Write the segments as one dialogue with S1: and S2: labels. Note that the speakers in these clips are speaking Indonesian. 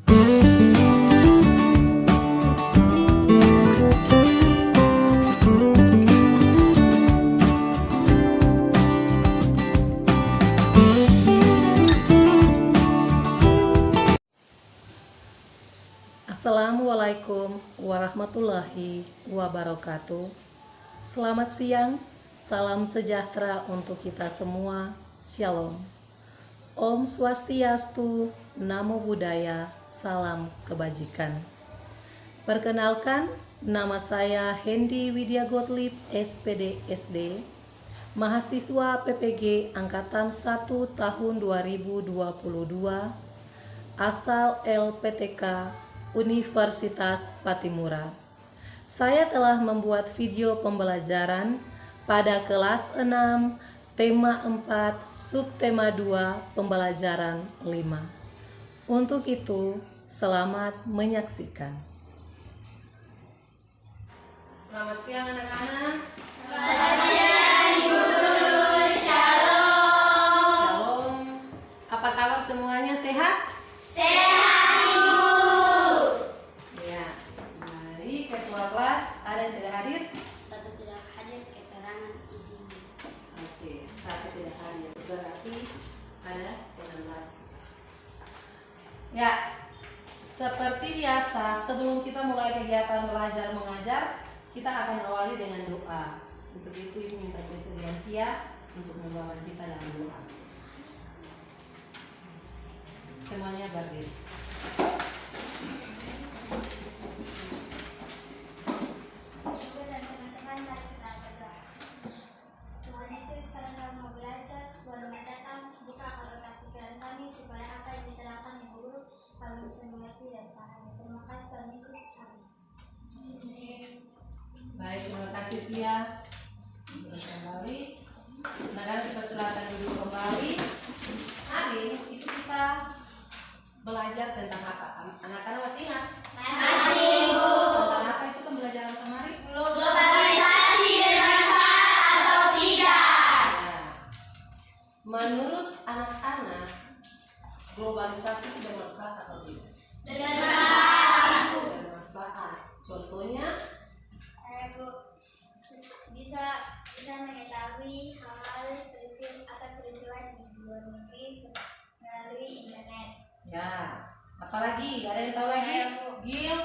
S1: Assalamualaikum warahmatullahi wabarakatuh. Selamat siang, salam sejahtera untuk kita semua. Shalom. Om Swastiastu, Namo Buddhaya, salam kebajikan. Perkenalkan, nama saya Hendy Widya Gottlieb, SPD SD, mahasiswa PPG Angkatan 1 tahun 2022, asal LPTK Universitas Patimura. Saya telah membuat video pembelajaran pada kelas 6, tema 4, subtema 2, pembelajaran 5. Untuk itu, selamat menyaksikan. Selamat siang anak-anak.
S2: Selamat siang Ibu Guru. Shalom.
S1: Shalom. Apa kabar semuanya, sehat?
S2: Sehat.
S1: Ada yang tidak hadir?
S2: Satu tidak hadir, keterangan izin.
S1: Oke, satu tidak hadir. Berarti ada 16. Ya, seperti biasa, sebelum kita mulai kegiatan belajar mengajar, kita akan awali dengan doa. Untuk itu Ibu minta kesediaan Kia untuk membawa kita dalam doa. Semuanya berdiri.
S2: Bisa mengerti dan paham. Terima kasih Tuhan Yesus. Amin.
S1: Baik, terima kasih Tia. Terus kembali. Nah, kita silakan duduk kembali. Hari itu kita belajar tentang apa? Anak-anak masih ingat?
S2: Masih, Ibu.
S1: Tentang apa itu pembelajaran kemarin?
S2: Globalisasi bermanfaat atau tidak?
S1: Ya. Menurut anak-anak, globalisasi itu bermanfaat atau tidak?
S2: Bermanfaat.
S1: Bermanfaat. Contohnya?
S2: Bu, bisa mengetahui hal-hal peristiwa di luar negeri melalui internet.
S1: Ya. Apalagi? Ada yang tahu lagi? Gil?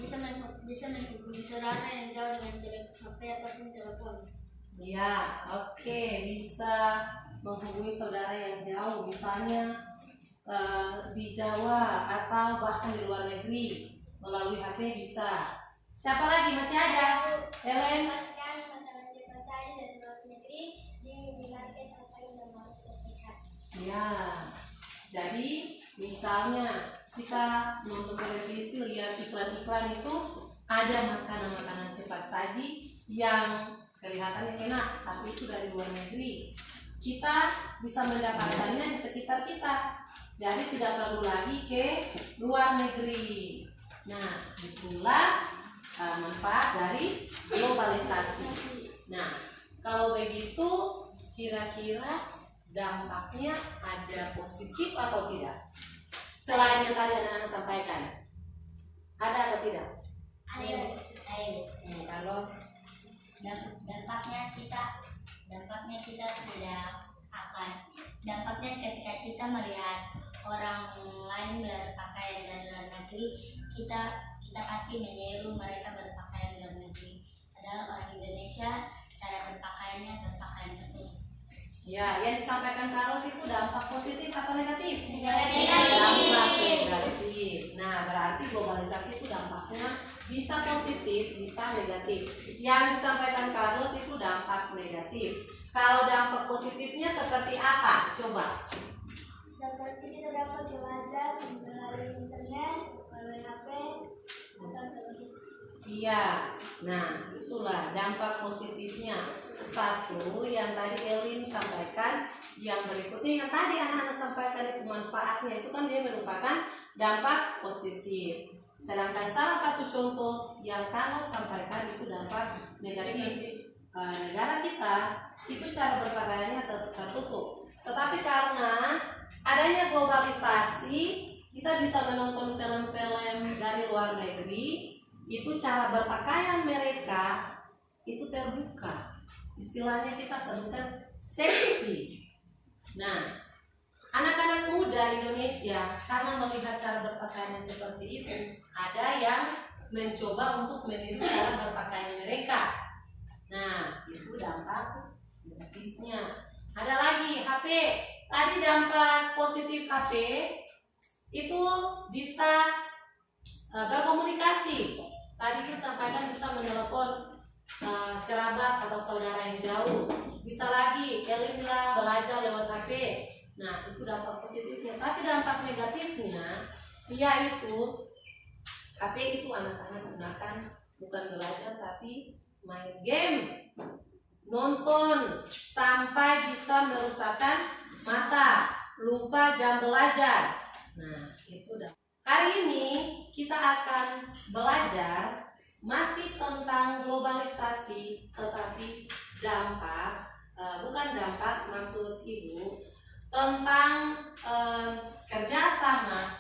S2: Bisa menghubungi saudara yang jauh dengan HP ataupun telepon.
S1: Ya, oke. Bisa menghubungi saudara yang jauh, misalnya di Jawa atau bahkan di luar negeri melalui HP bisa. Siapa lagi masih ada? Helen?
S2: Dapatkan makanan cepat saja dari luar negeri di minimarket atau supermarket terdekat.
S1: Ya. Jadi misalnya kita nonton televisi lihat iklan-iklan itu ada makanan-makanan cepat saji yang kelihatannya enak, tapi itu dari luar negeri. Kita bisa mendapatkannya di sekitar kita. Jadi tidak perlu lagi ke luar negeri. Nah, itulah manfaat dari globalisasi. Nah, kalau begitu kira-kira dampaknya ada positif atau tidak? Selain yang tadi anak-anak sampaikan, ada atau tidak?
S2: Ada. Saya
S1: Kalau
S2: dampaknya kita tidak akan. Dampaknya ketika kita melihat orang lain berpakaian dari luar negeri, kita pasti meniru mereka berpakaian luar negeri. Padahal orang Indonesia cara berpakaian tertutup.
S1: ya, yang disampaikan Carlos itu dampak positif atau negatif?
S2: Negatif.
S1: Dampak negatif. Nah, berarti globalisasi itu dampaknya bisa positif, bisa negatif. Yang disampaikan Carlos itu dampak negatif. Kalau dampak positifnya seperti apa? Coba.
S2: Seperti kita dapat belajar melalui internet, melalui HP, atau televisi.
S1: Iya. Nah, itulah dampak positifnya. Satu yang tadi Elin sampaikan, yang berikutnya yang tadi anak-anak sampaikan itu manfaatnya, itu kan dia merupakan dampak positif. Sedangkan salah satu contoh yang Carlos sampaikan itu dampak negatif. Negara kita itu cara berpakaiannya tertutup. Tetapi karena adanya globalisasi, kita bisa menonton film-film dari luar negeri, itu cara berpakaian mereka itu terbuka. Istilahnya kita sebutkan seksi. Nah, anak-anak muda Indonesia karena melihat cara berpakaiannya seperti itu, ada yang mencoba untuk meniru cara berpakaian mereka. Nah, itu dampak negatifnya. Ada lagi HP. Tadi dampak positif HP itu bisa berkomunikasi. Tadi kita sampaikan bisa menelepon kerabat atau saudara yang jauh. Bisa lagi Kelly bilang belajar lewat HP. Nah, itu dampak positifnya. Tapi dampak negatifnya, yaitu HP itu anak-anak gunakan bukan belajar tapi main game, nonton, sampai bisa merusakkan mata, lupa jam belajar. Nah, itu dah. Hari ini kita akan belajar masih tentang globalisasi, tetapi dampak, bukan dampak, maksud ibu tentang kerjasama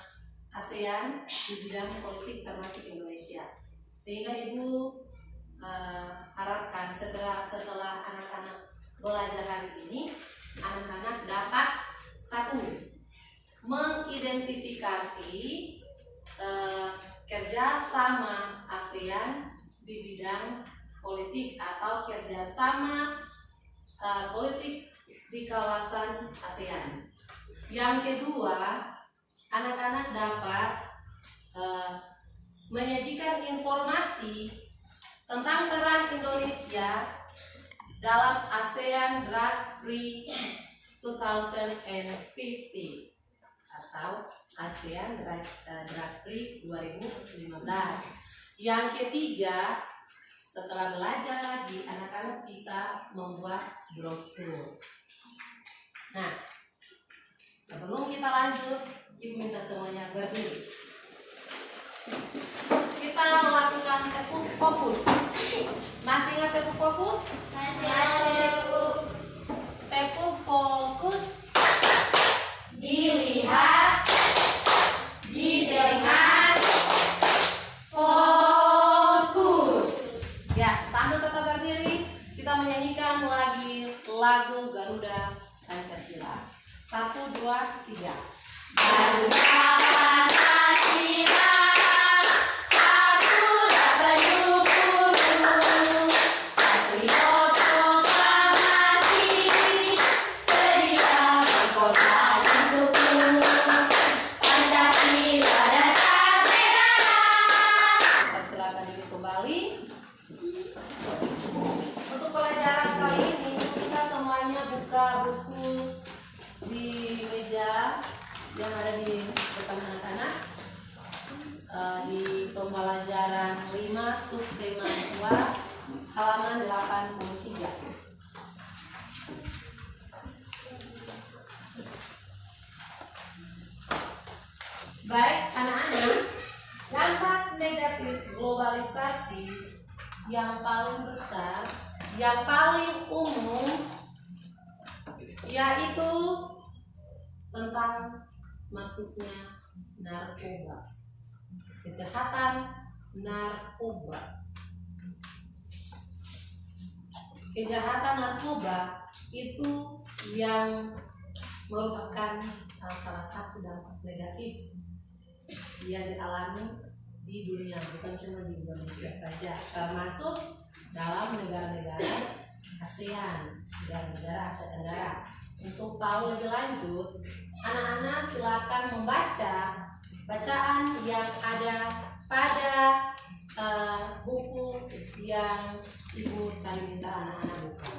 S1: ASEAN di bidang politik termasuk Indonesia. Sehingga ibu harapkan setelah anak-anak belajar hari ini, anak-anak dapat satu, mengidentifikasi kerjasama ASEAN di bidang politik atau kerjasama politik di kawasan ASEAN. Yang kedua, anak-anak dapat menyajikan informasi tentang peran Indonesia dalam ASEAN Drug Free 2050 atau ASEAN Drug Free 2015. Yang ketiga, setelah belajar lagi, anak-anak bisa membuat brosur. Nah, sebelum kita lanjut, ibu minta semuanya berdiri. Kita lakukan tepuk fokus. Masih ingat tepuk fokus?
S2: Masih.
S1: Tepuk fokus. Dilihat, didengar, fokus. Ya, sambil tetap berdiri, kita menyanyikan lagi lagu Garuda Pancasila. 1, 2, 3. Garuda Pancasila. Yang ada di depan anak-anak di pembelajaran 5 subtema 2 halaman 83. Baik anak-anak, dampak negatif globalisasi yang paling besar, yang paling umum, yaitu tentang masuknya narkoba, kejahatan narkoba. Kejahatan narkoba itu yang merupakan salah satu dampak negatif yang dialami di dunia, bukan cuma di Indonesia saja, termasuk dalam negara-negara ASEAN, negara-negara Asia Tenggara. Untuk tahu lebih lanjut, anak-anak silakan membaca bacaan yang ada pada buku yang ibu tadi minta anak-anak buka.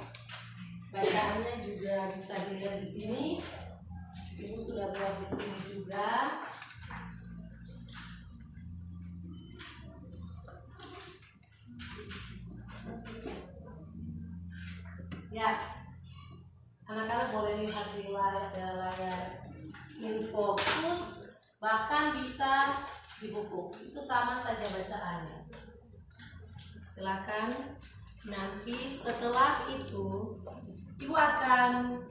S1: Bacaannya juga bisa dilihat di sini. Ibu sudah buat di sini juga. Ya, anak-anak boleh lihat di layar Infokus, bahkan bisa di buku. Itu sama saja bacaannya. Silakan. Nanti setelah itu ibu akan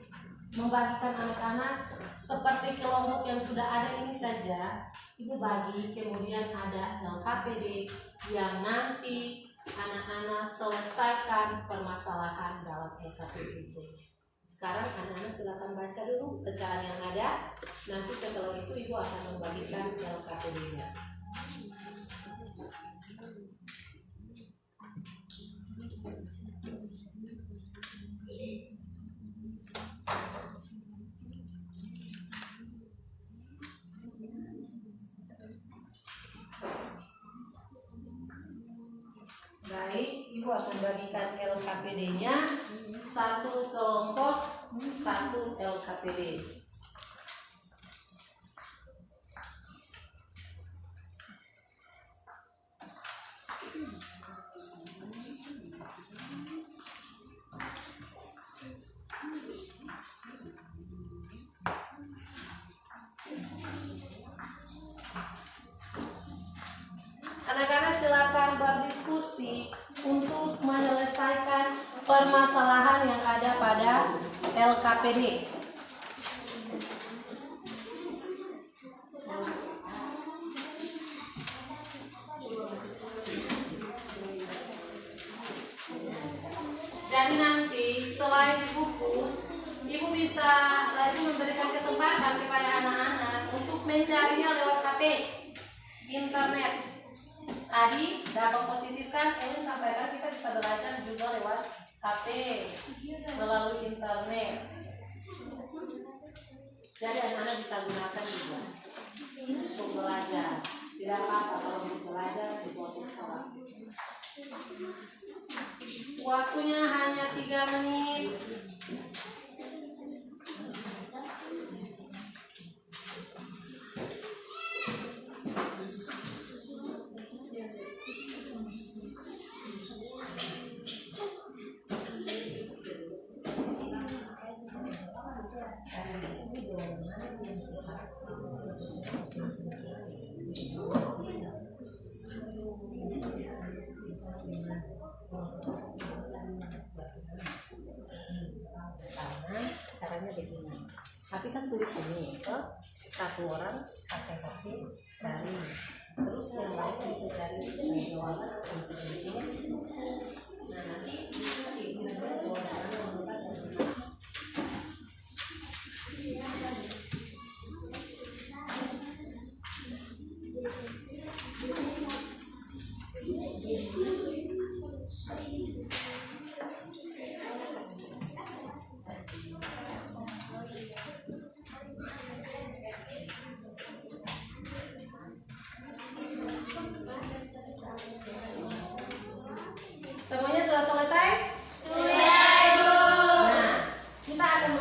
S1: membagikan anak-anak seperti kelompok yang sudah ada ini saja. Ibu bagi, kemudian ada LKPD yang nanti anak-anak selesaikan permasalahan dalam LKPD itu. Sekarang anak-anak silakan baca dulu pecahan yang ada. Nanti setelah itu ibu akan membagikan LKPD-nya. Baik, ibu akan bagikan LKPD-nya. Satu kelompok, satu LKPD. Anak-anak silakan berdiskusi untuk menyelesaikan permasalahan yang ada pada LKPD. Jadi nanti selain di buku, ibu bisa lagi memberikan kesempatan kepada anak-anak untuk mencarinya lewat HP, internet. Tadi dapat positifkan, ini sampaikan kita bisa belajar juga lewat HP, melalui internet. Jadi anak-anak bisa gunakan juga untuk belajar. Tidak apa-apa kalau untuk belajar di bawah sekolah. Waktunya hanya 3 menit. Caranya begini, tapi kan tulis ini satu orang pakai HP cari, terus yang lain bisa cari jawaban untuk di sini. Nah nanti kira-kira jawabannya membuka semuanya sudah selesai? Sudah, Ibu. Nah, kita akan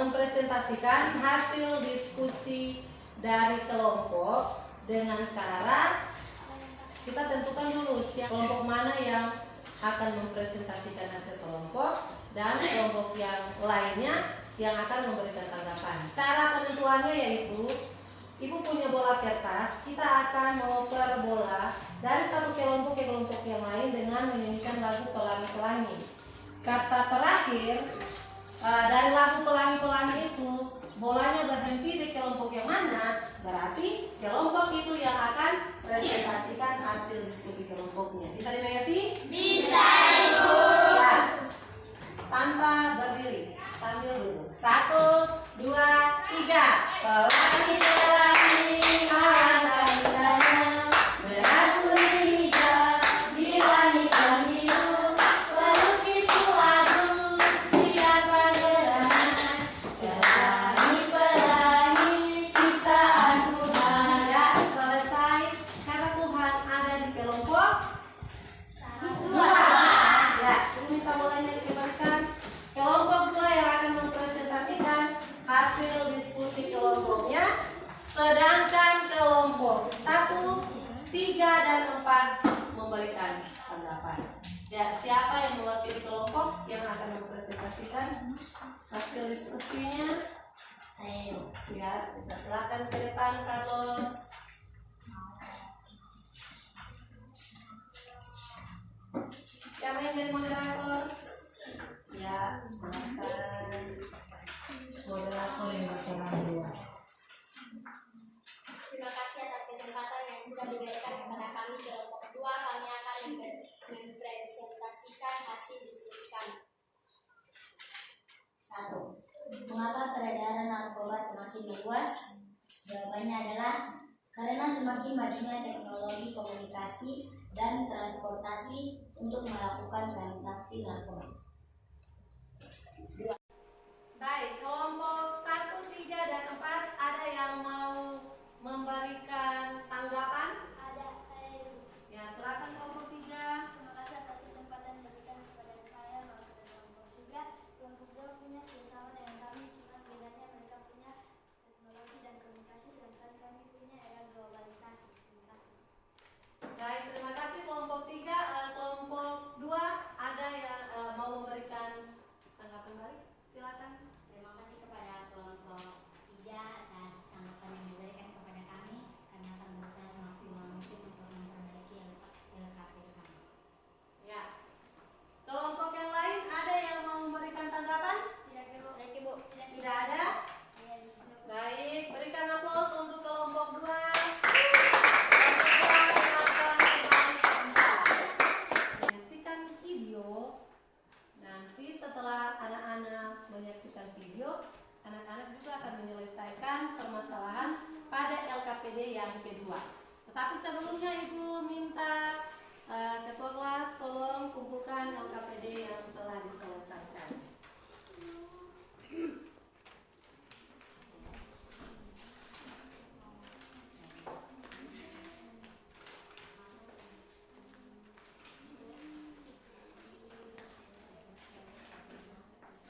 S1: mempresentasikan hasil diskusi dari kelompok dengan cara kita tentukan dulu kelompok mana yang akan mempresentasikan hasil kelompok dan kelompok yang lainnya yang akan memberikan tanggapan. Cara penentuannya yaitu Ibu punya bola kertas, kita akan mengoper bola dari satu kelompok ke kelompok yang lain dengan menyanyikan lagu Pelangi-Pelangi. Kata terakhir dari lagu Pelangi-Pelangi itu, bolanya berhenti di kelompok yang mana, berarti kelompok itu yang akan presentasikan hasil diskusi kelompoknya. Bisa dimengerti? Bisa, Ibu. Ya. Tanpa berdiri, sambil duduk. 1, 2, 3. Pelangi-pelangi alangkah indahnya, merah kuning hijau di langit-langit biru, melukis lagu siapa gerhana. Pelangi-pelangi ciptaan Tuhan. Ya, selesai. Kata Tuhan ada di kelompok 2. Ya, ini minta bolanya dikembalikan. Kelompok 2 yang akan mempresentasikan hasil diskusi kelompoknya, sedangkan kelompok 1, 3, dan 4 memberikan tanggapan. Ya, siapa yang mewakili kelompok yang akan mempresentasikan hasil diskusinya? Ayo, ya, kita silakan ke depan, Carlos. Siapa yang jadi moderator? Ya, silakan. Moderator yang bicara dua.
S2: Terima kasih sudah diberikan kepada kami kelompok 2, kami akan mempresentasikan hasil diskusi kami. 1. Mengapa peredaran narkoba semakin meluas? Jawabannya adalah karena semakin majunya teknologi komunikasi dan transportasi untuk melakukan transaksi narkoba.
S1: Baik, kelompok 1, 3, dan 4 ada yang mau memberikan tanggapan?
S2: Ada, saya Ibu.
S1: Ya, silakan kelompok 3.
S2: Terima kasih atas kesempatan diberikan kepada saya mewakili kelompok 3. Kelompok 2 punya suasana dengan kami, cuma bedanya mereka punya teknologi dan komunikasi, sedangkan kami punya era globalisasi. Terima kasih.
S1: Baik, terima kasih kelompok 3. Kelompok 2 ada yang mau memberikan tanggapan balik? Silakan.
S3: Terima kasih kepada kelompok 3 atas tanggapan yang diberikan kepada kami. Kami akan berusaha semaksimal mungkin untuk memperbaiki LKP kami.
S1: Ya. Kelompok yang lain ada yang mau memberikan tanggapan?
S2: Tidak, Bu.
S1: Tidak ada? Baik, berikan aplaus untuk kelompok 2. Menyaksikan video. Nanti setelah anak-anak menyaksikan video, anak-anak juga akan menyelesaikan permasalahan pada LKPD yang kedua. Tetapi sebelumnya Ibu minta ketua kelas tolong kumpulkan LKPD yang telah diselesaikan.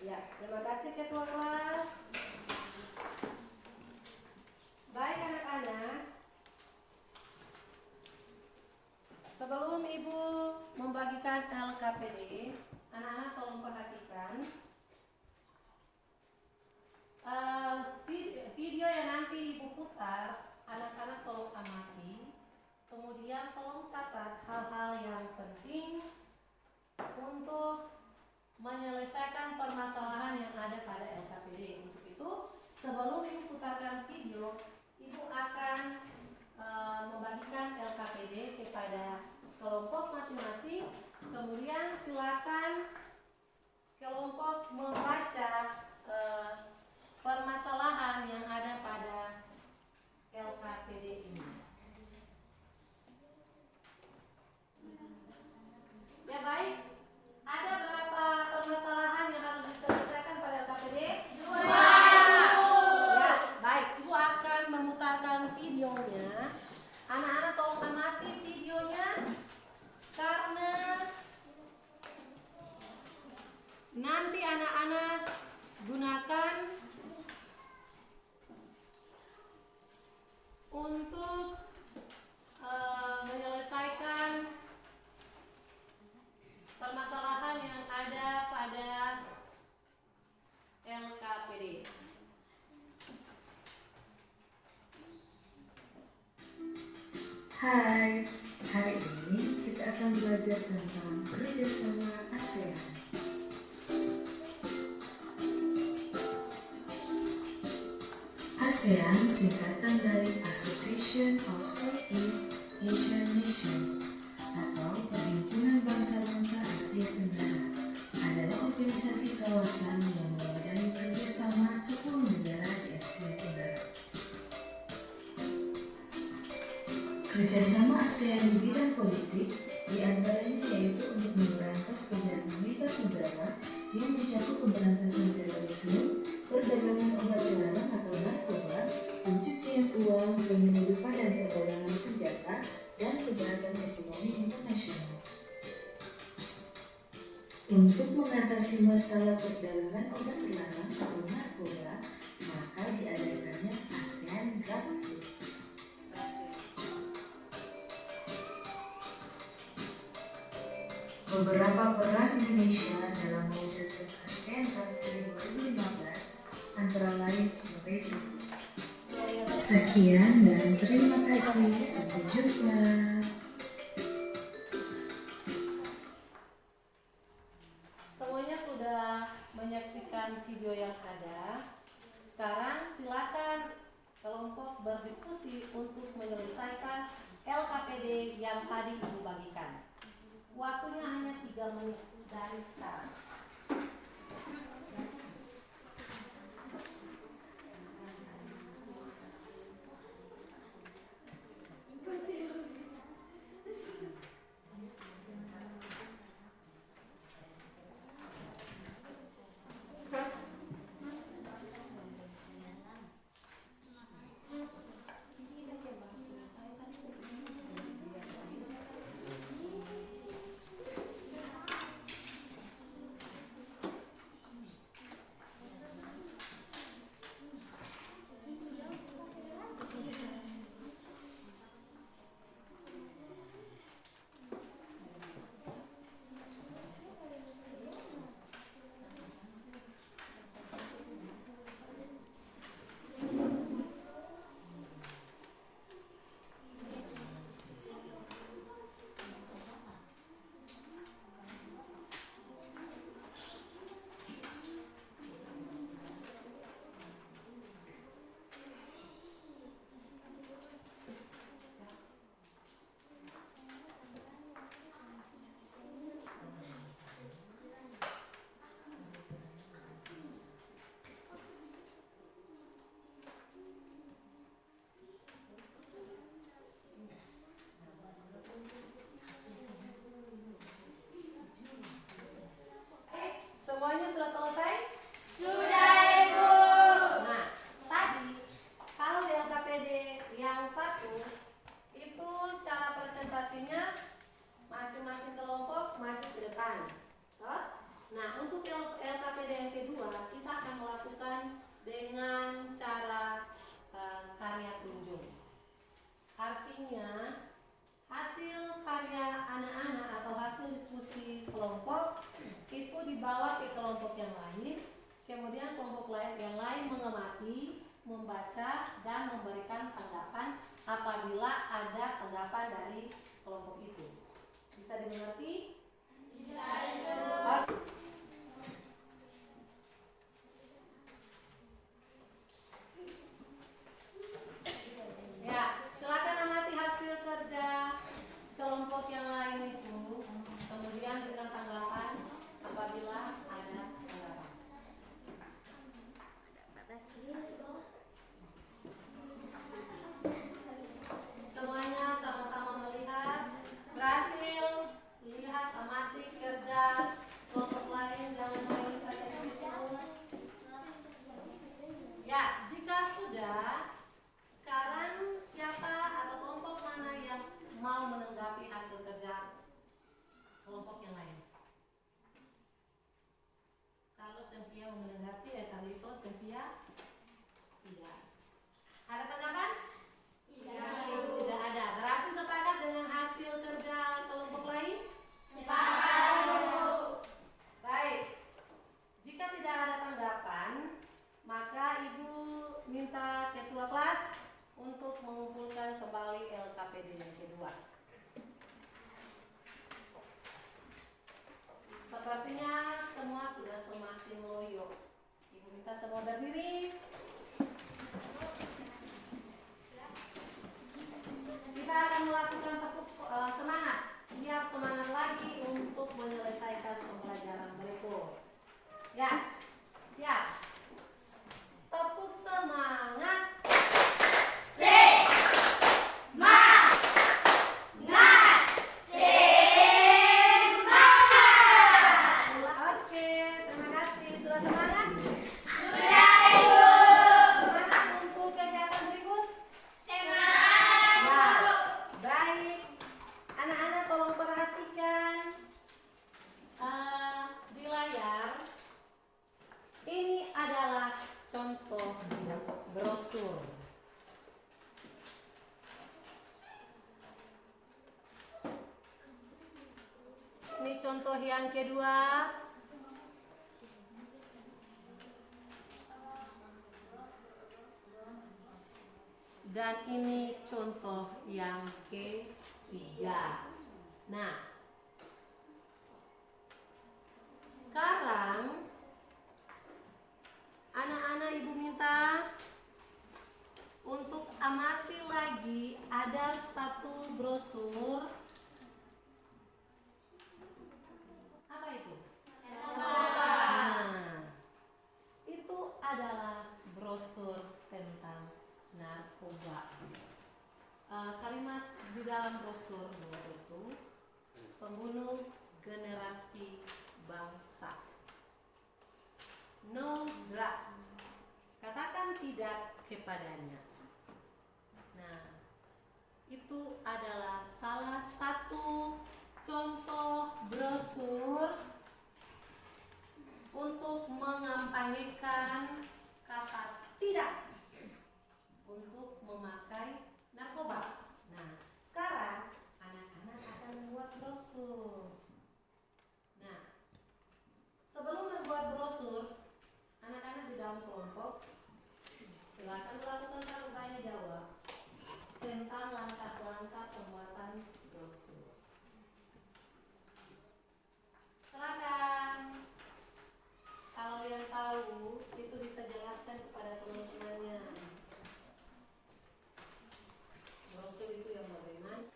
S1: Ya, terima kasih ketua kelas. Baik anak-anak, sebelum Ibu membagikan LKPD, anak-anak tolong perhatikan video yang nanti Ibu putar, anak-anak tolong amati, kemudian tolong catat hal-hal yang penting untuk menyelesaikan permasalahan yang ada pada LKPD. Untuk itu, sebelum Ibu putarkan video, Ibu akan membagikan LKPD kepada kelompok masing-masing. Kemudian silakan kelompok membaca permasalahan yang ada pada LKPD ini. Ya baik, ada berapa permasalahan yang harus diselesaikan pada LKPD? 2. Ya, baik. Ibu akan memutarkan videonya. Anak-anak tolong amati videonya karena nanti anak-anak gunakan untuk menyelesaikan permasalahan yang ada pada LKPD.
S4: Hai, hari ini kita akan belajar tentang kerjasama ASEAN. ASEAN singkatan dari Association of Southeast Asian Nations atau Perhimpunan Bangsa-Bangsa Asia Tenggara, adalah organisasi kawasan yang mewadahi kerjasama 10 negara di Asia Tenggara. Kerjasama ASEAN di bidang politik diantaranya yaitu untuk memberantas kejahatan lintas negara yang mencakup pemberantasan terorisme, perdagangan obat terlarang atau narkoba, pencucian uang, penyelundupan dan perdagangan senjata, dan kejahatan ekonomi internasional. Untuk mengatasi masalah perdagangan obat terlarang atau narkoba, maka diadakannya ASEAN Drug Free. Beberapa peran Indonesia dalam mewujudkan ASEAN Drug Free 2015 antara lain sebagai berikut. Sekian dan terima kasih. Sampai jumpa.
S1: Semuanya sudah menyaksikan video yang ada. Sekarang silakan kelompok berdiskusi untuk menyelesaikan yang tadi ibu bagikan. Waktunya hanya 3 menit dari sekarang. Semuanya sudah selesai?
S2: Sudah, Ibu.
S1: Nah, tadi kalau di LKPD yang 1 itu cara presentasinya masing-masing kelompok maju ke depan. Nah, untuk LKPD yang kedua kita akan melakukan dengan cara karya kunjung. Artinya hasil karya anak-anak atau hasil diskusi kelompok itu dibawa ke kelompok yang lain, kemudian kelompok yang lain mengamati, membaca, dan memberikan tanggapan apabila ada tanggapan dari kelompok itu. Bisa dimengerti?
S2: Bisa, Ibu.
S1: Ya, silakan amati hasil kerja kelompok yang lain itu, kemudian berikan tanggapan apabila ada tanggapan. Semuanya sama-sama melihat, berhasil, lihat, amati kerja kelompok lain, jangan main saja di situ. Ya, jika sudah, sekarang siapa atau kelompok mana yang mau menanggapi hasil kerja kelompok yang lain? Carlos dan Via mau menanggapi, Carlitos dan Via? Tidak. Ada tanggapan? Tidak ada. Berarti sepakat dengan hasil kerja kelompok lain?
S2: Sepakat, Ibu.
S1: Baik. Jika tidak ada tanggapan, maka Ibu minta ketua kelas untuk mengumpulkan kembali LKPD yang kedua. Sepertinya semua sudah semakin loyo. Ibu minta semua berdiri. Kita akan melakukan tepuk semangat, biar semangat lagi untuk menyelesaikan pembelajaran berikut. Ya, siap. Tepuk semangat. Oke, terima kasih. Sudah semangat?
S2: Sudah, Ibu.
S1: Semangat untuk kegiatan berikut?
S2: Semangat,
S1: Ya, baik. Anak-anak tolong perhatikan di layar. Ini adalah contoh brosur. Ini contoh yang kedua. Dan ini contoh yang ketiga. Nah, sekarang anak-anak Ibu minta untuk amati lagi ada satu satu brosur. Apa itu? Nah, itu adalah brosur tentang narkoba. Kalimat di dalam brosur itu pembunuh generasi bangsa. No drugs. Katakan tidak kepadanya. Nah, itu adalah salah satu contoh brosur untuk mengampanyekan kata tidak untuk memakai narkoba. Nah, sekarang anak-anak akan membuat brosur. Nah, sebelum membuat brosur, anak-anak di dalam kelompok silakan melakukan tanya jawab tentang langkah-langkah pembuatan brosur. Silakan. Kalau yang tahu itu bisa jelaskan kepada teman-temannya. Brosur itu yang bagaimana?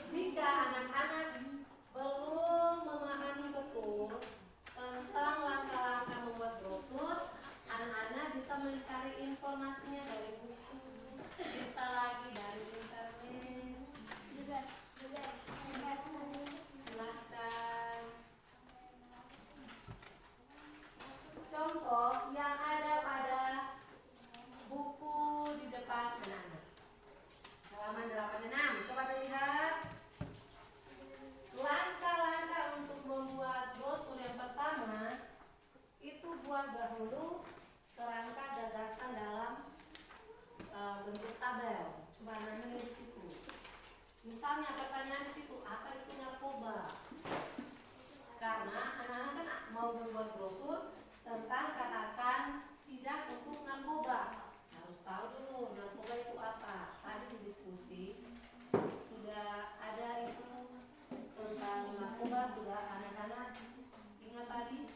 S1: Jika anak-anak belum memahami betul tentang langkah-langkah membuat brosur, anak-anak bisa mencari informasinya dari buku, bisa lagi dari internet. Silahkan. Contoh yang ada pada buku di depan anak-anak. Halaman 86. Coba dilihat. Langkah-langkah untuk membuat brosur yang pertama itu buat dahulu kerangka gagasan dalam bentuk tabel. Coba anak-anak di situ. Misalnya pertanyaan di situ, apa itu narkoba? Karena anak-anak kan mau membuat brosur tentang katakan tidak untuk narkoba. Harus tahu dulu narkoba itu apa. Tadi di diskusi sudah ada itu tentang narkoba, sudah anak-anak ingat tadi?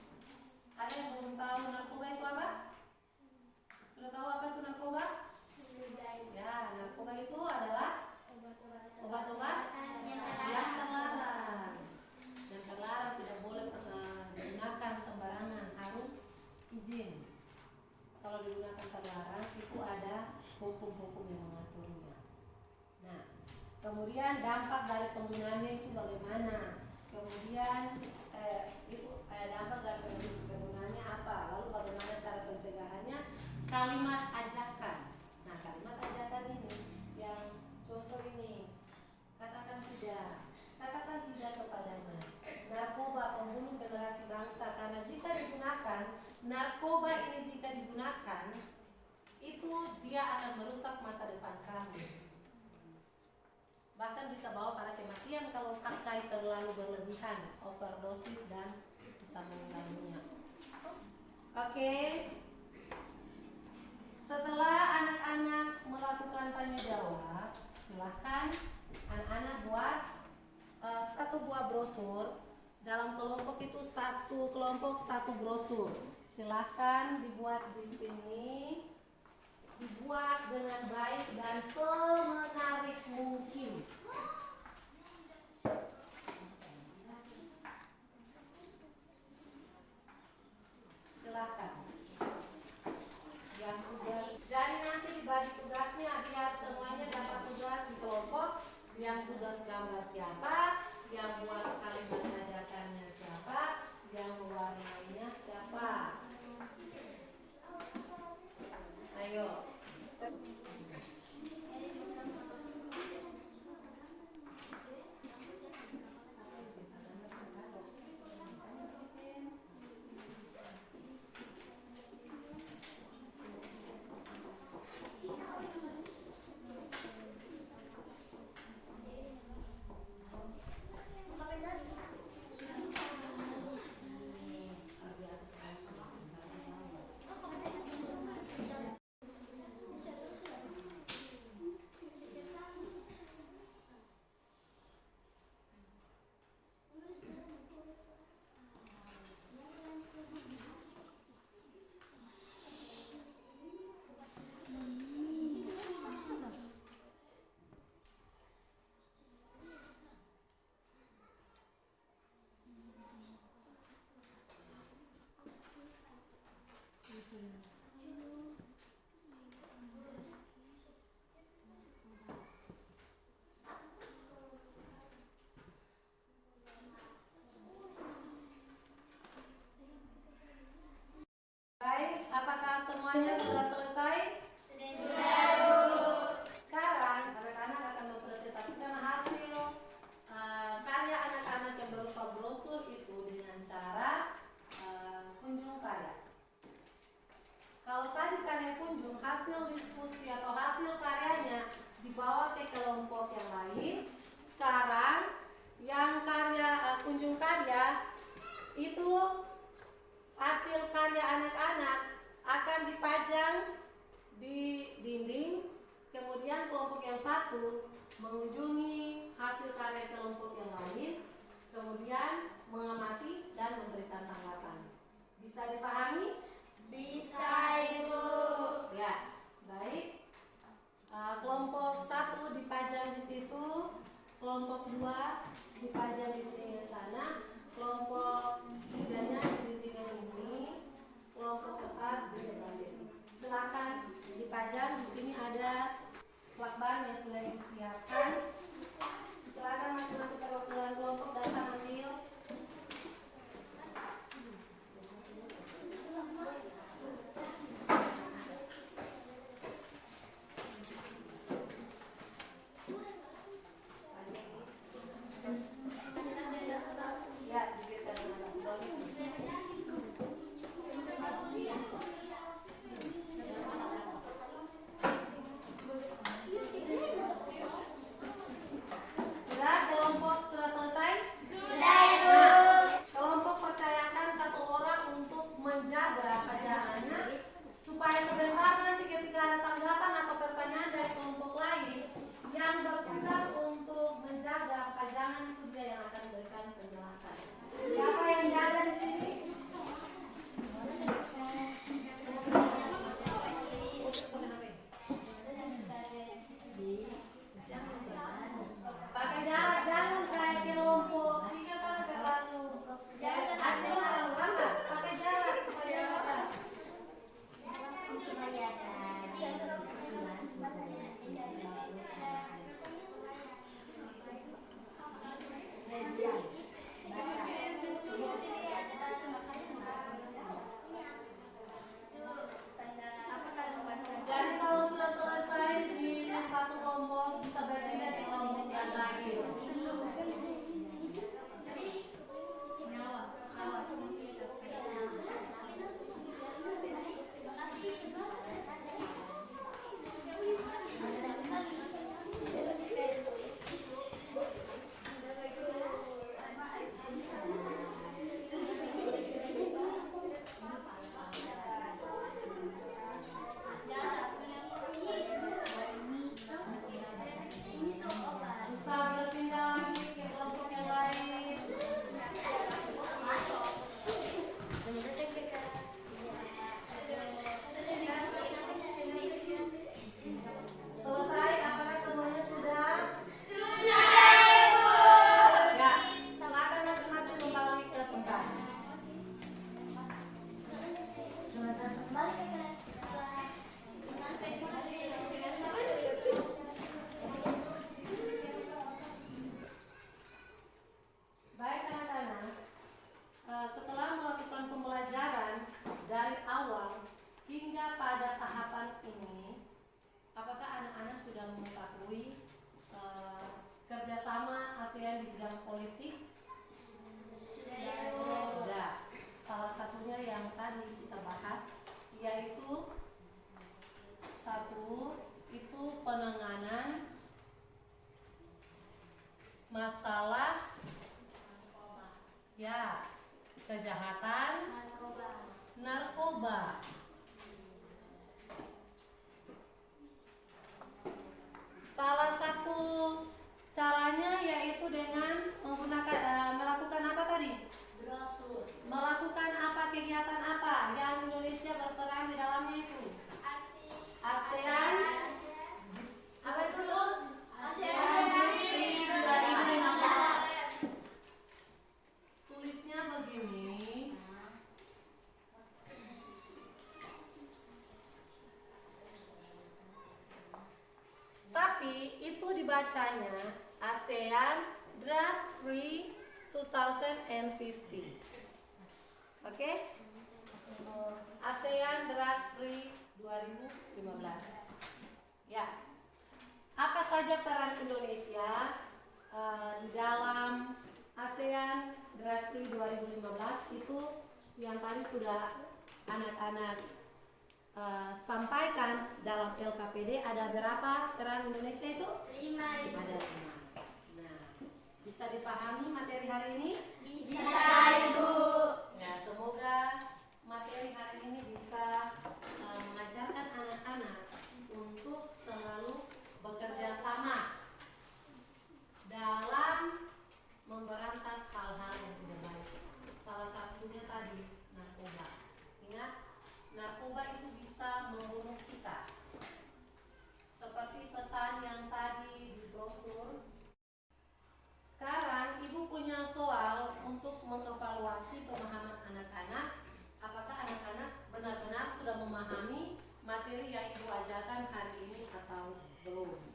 S1: Ada yang belum tahu narkoba itu apa? Sudah tahu apa itu narkoba? Ya, narkoba itu adalah obat-obat yang terlarang. Yang terlarang tidak boleh digunakan sembarangan, harus izin. Kalau digunakan terlarang itu ada hukum-hukum yang mengaturnya. Nah, kemudian dampak dari penggunaannya itu bagaimana? Kemudian dampak dari penggunaannya apa? Lalu bagaimana cara pencegahannya? Kalimat ajakan. Nah, kalimat ajakan ini yang contoh ini, katakan tidak kepadanya. Narkoba pembunuh generasi bangsa, karena jika digunakan, narkoba ini jika digunakan, itu dia akan merusak masa depan kamu. Bahkan bisa bawa pada kematian kalau pakai terlalu berlebihan, overdosis dan bisa mengganggunya. Oke. Setelah anak-anak melakukan tanya jawab, silahkan anak-anak buat satu buah brosur. Dalam kelompok itu satu kelompok satu brosur. Silahkan dibuat di sini, dibuat dengan baik dan semenarik mungkin. Silahkan. Yang tugas, jadi nanti dibagi tugasnya biar semuanya dapat tugas di kelompok. Yang tugas gambar siapa, yang buat kalimat ajakannya siapa, yang mewarnainya siapa. hasil diskusi atau hasil karyanya dibawa ke kelompok yang lain. Sekarang yang karya kunjung karya itu hasil karya anak-anak akan dipajang di dinding. Kemudian kelompok yang satu mengunjungi hasil karya kelompok yang lain, kemudian mengamati dan memberikan tanggapan. Bisa dipahami?
S2: Bisa, Ibu.
S1: Ya, baik. Kelompok satu dipajang di situ, kelompok 2 dipajang di dinding yang sana, kelompok 3-nya di dinding yang ini, kelompok 4 di sebelah sini. Silakan dipajang. Di sini ada lakban yang sudah disiapkan. Silakan masing-masing perwakilan kelompok datang ambil. Ya, diberikan sudah kelompok sudah selesai?
S2: Sudah, Ibu.
S1: Nah, kelompok percayakan satu orang untuk menjaga pajangannya supaya sebentar nanti ketika ada tanggapan atau pertanyaan dari kelompok lain yang bertugas untuk menjaga pajangan itu dia yang akan memberikan penjelasan. Siapa yang jaga di sini? Pakai jarak, jangan kayak kelompok 3 sana terlalu. Asli orang lama, pakai jarak supaya apa? Jadi kalau sudah selesai di satu kelompok bisa berpindah ke kelompok yang lain. Bisa berpindah lagi ke kelompok yang lain. Selesai? Apakah semuanya sudah? Ya, silakan masing-masing kembali ke tempat. Baik anak-anak, setelah melakukan pembelajaran dari awal hingga pada tahapan ini, apakah anak-anak sudah mengetahui kerjasama ASEAN di bidang politik? Sudah. Salah satunya yang tadi kita bahas yaitu satu itu penanganan masalah ya kejahatan narkoba. Salah satu caranya yaitu dengan menggunakan melakukan apa tadi? Melakukan apa, kegiatan apa yang Indonesia berperan di dalamnya itu? ASEAN apa itu? Tulisnya begini. Tapi itu dibacanya ASEAN Drug Free 2050. Oke? ASEAN Drug Free 2015. Ya. Apa saja peran Indonesia di dalam ASEAN Drug Free 2015 itu yang tadi sudah anak-anak sampaikan Dede ada berapa peran Indonesia itu?
S2: 5 Ibu.
S1: Ada 5. Nah, bisa dipahami materi hari ini?
S2: Bisa Ibu.
S1: Ya, semoga materi hari ini bisa mengajarkan anak-anak untuk selalu bekerja sama dalam memberantas hal-hal yang tidak baik. Salah satunya tadi narkoba. Ingat, narkoba itu bisa membunuh kita. Seperti pesan yang tadi di brosur. Sekarang Ibu punya soal untuk mengevaluasi pemahaman anak-anak. Apakah anak-anak benar-benar sudah memahami materi yang Ibu ajarkan hari ini atau belum?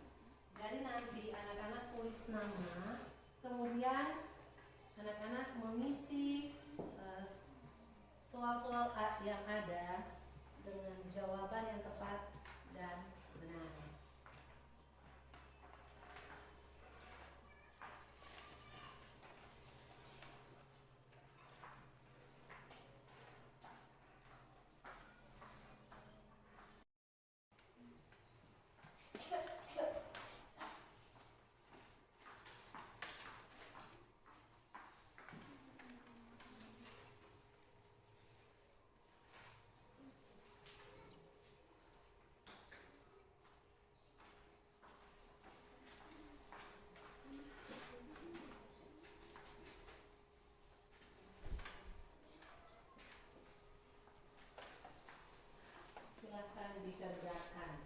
S1: Jadi nanti anak-anak tulis nama, kemudian anak-anak mengisi soal-soal yang ada dengan jawaban yang tepat dan benar. Silakan dikerjakan.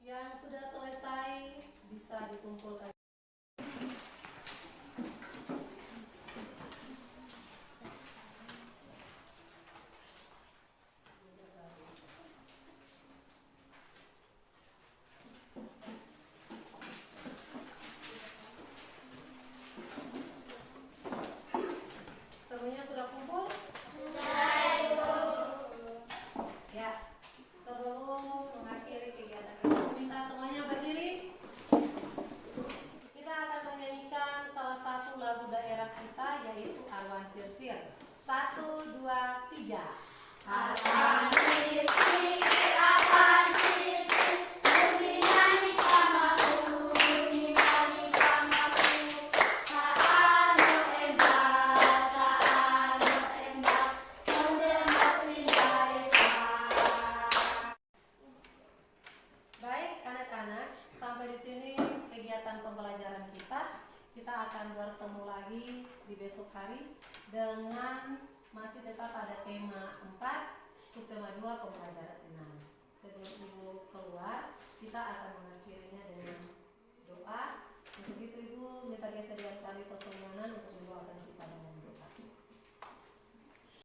S1: Yang sudah selesai bisa dikumpulkan. Semuanya sudah kumpul? Ya, sebelum mengakhiri kegiatan ini, minta semuanya berdiri. Kita akan menyanyikan salah satu lagu daerah kita, yaitu Arwan Sirsir. 1, 2, 3. Arwan Sirsir, Arwan Sirsir, bernyanyi kamaku, nyanyi kamaku. Taano embat, sondemas sindaesa. Baik anak-anak, sampai di sini kegiatan pembelajaran kita. Kita akan bertemu lagi di besok hari dengan masih tetap ada tema 4, subtema 2, pembelajaran 6. Sebelum Ibu keluar, kita akan mengakhirinya dengan doa. Untuk itu Ibu minta kesediaan kalian